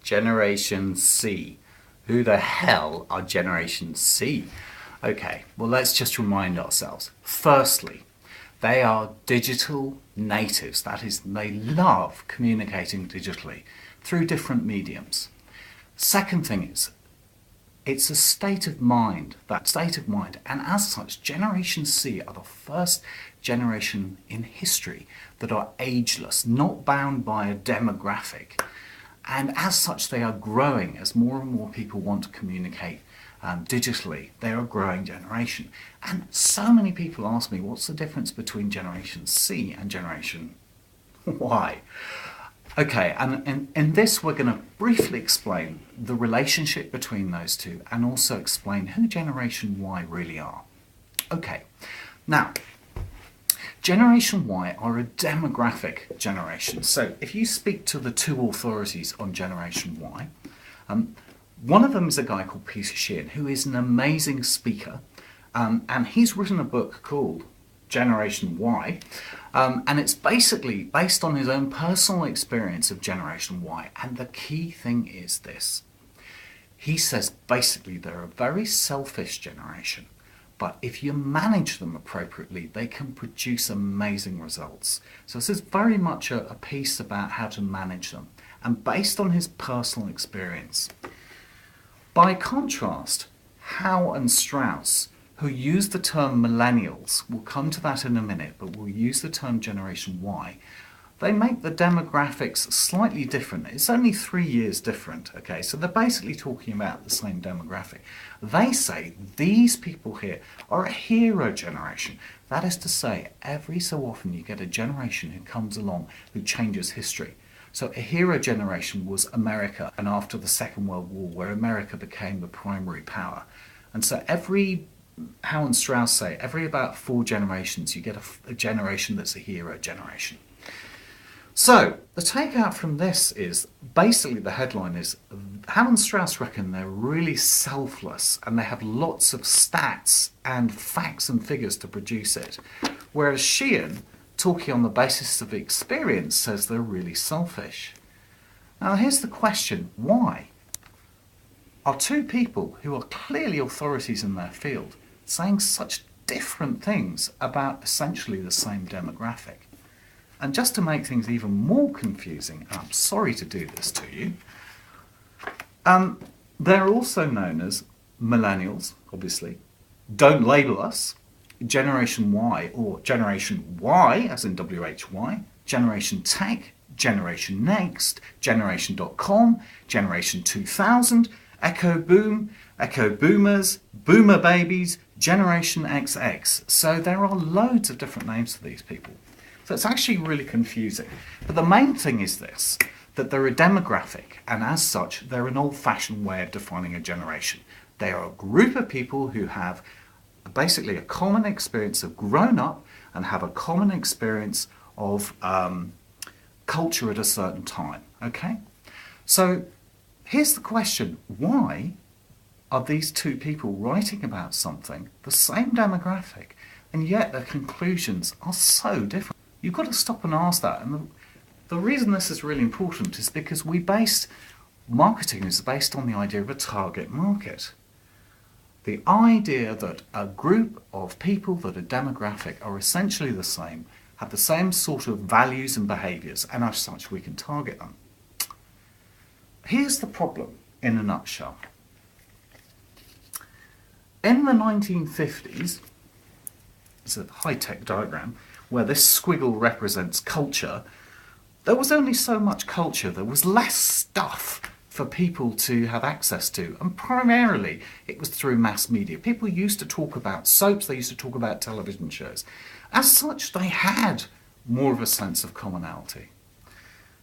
Generation C. Who the hell are Generation C? Okay, well, let's just remind ourselves. Firstly, they are digital natives. That is, they love communicating digitally through different mediums. Second thing is, it's a state of mind, and as such, Generation C are the first generation in history that are ageless, not bound by a demographic. And as such, they are growing as more and more people want to communicate digitally. They're a growing generation. And so many people ask me, what's the difference between Generation C and Generation Y? Okay, and in this we're going to briefly explain the relationship between those two and also explain who Generation Y really are. Okay, now, Generation Y are a demographic generation. So if you speak to the two authorities on Generation Y, one of them is a guy called Peter Sheehan, who is an amazing speaker, and he's written a book called Generation Y, and it's basically based on his own personal experience of Generation Y. And the key thing is this. He says basically they're a very selfish generation, but if you manage them appropriately, they can produce amazing results. So this is very much a piece about how to manage them, and based on his personal experience. By contrast, Howe and Strauss, who use the term millennials, we'll come to that in a minute, but we'll use the term Generation Y, they make the demographics slightly different. It's only 3 years different, okay? So they're basically talking about the same demographic. They say these people here are a hero generation. That is to say, every so often you get a generation who comes along who changes history. So a hero generation was America, and after the Second World War, where America became the primary power. And so Howe and Strauss say, every about 4 generations you get a generation that's a hero generation. So the takeout from this is, basically the headline is, Howe and Strauss reckon they're really selfless and they have lots of stats and facts and figures to produce it. Whereas Sheehan, talking on the basis of experience, says they're really selfish. Now here's the question, why? Are two people who are clearly authorities in their field saying such different things about essentially the same demographic? And just to make things even more confusing, and I'm sorry to do this to you, they're also known as millennials, obviously. Don't label us. Generation Y, or Generation Y, as in WHY, Generation Tech, Generation Next, Generation.com, Generation 2000, Echo Boom, Echo Boomers, Boomer Babies, Generation XX. So there are loads of different names for these people. So it's actually really confusing. But the main thing is this, that they're a demographic, and as such, they're an old-fashioned way of defining a generation. They are a group of people who have basically a common experience of grown up and have a common experience of culture at a certain time, okay? So here's the question, why are these two people writing about something, the same demographic, and yet their conclusions are so different? You've got to stop and ask that. And the reason this is really important is because marketing is based on the idea of a target market. The idea that a group of people that are demographic are essentially the same, have the same sort of values and behaviours, and as such we can target them. Here's the problem in a nutshell. In the 1950s, it's a high-tech diagram, where this squiggle represents culture, there was only so much culture, there was less stuff for people to have access to, and primarily it was through mass media. People used to talk about soaps, they used to talk about television shows. As such, they had more of a sense of commonality.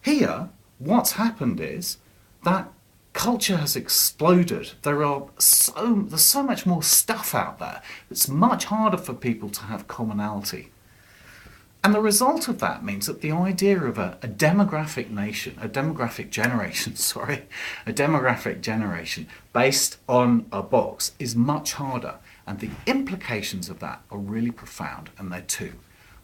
Here, what's happened is that culture has exploded. There's so much more stuff out there. It's much harder for people to have commonality. And the result of that means that the idea of a demographic generation based on a box is much harder. And the implications of that are really profound, and they're two.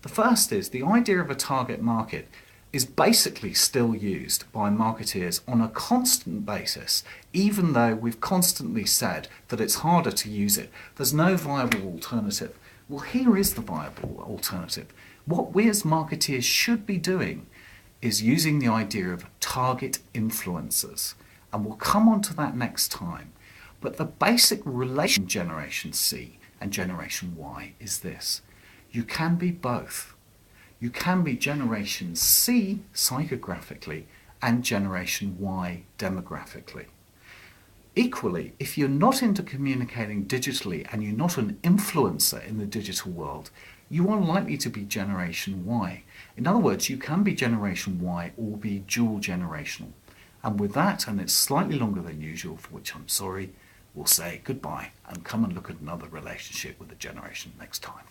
The first is the idea of a target market is basically still used by marketeers on a constant basis, even though we've constantly said that it's harder to use it. There's no viable alternative. Well, here is the viable alternative. What we as marketeers should be doing is using the idea of target influencers. And we'll come on to that next time. But the basic relation Generation C and Generation Y is this. You can be both. You can be Generation C psychographically and Generation Y demographically. Equally, if you're not into communicating digitally and you're not an influencer in the digital world, you are likely to be Generation Y. In other words, you can be Generation Y or be dual generational. And with that, and it's slightly longer than usual, for which I'm sorry, we'll say goodbye and come and look at another relationship with a generation next time.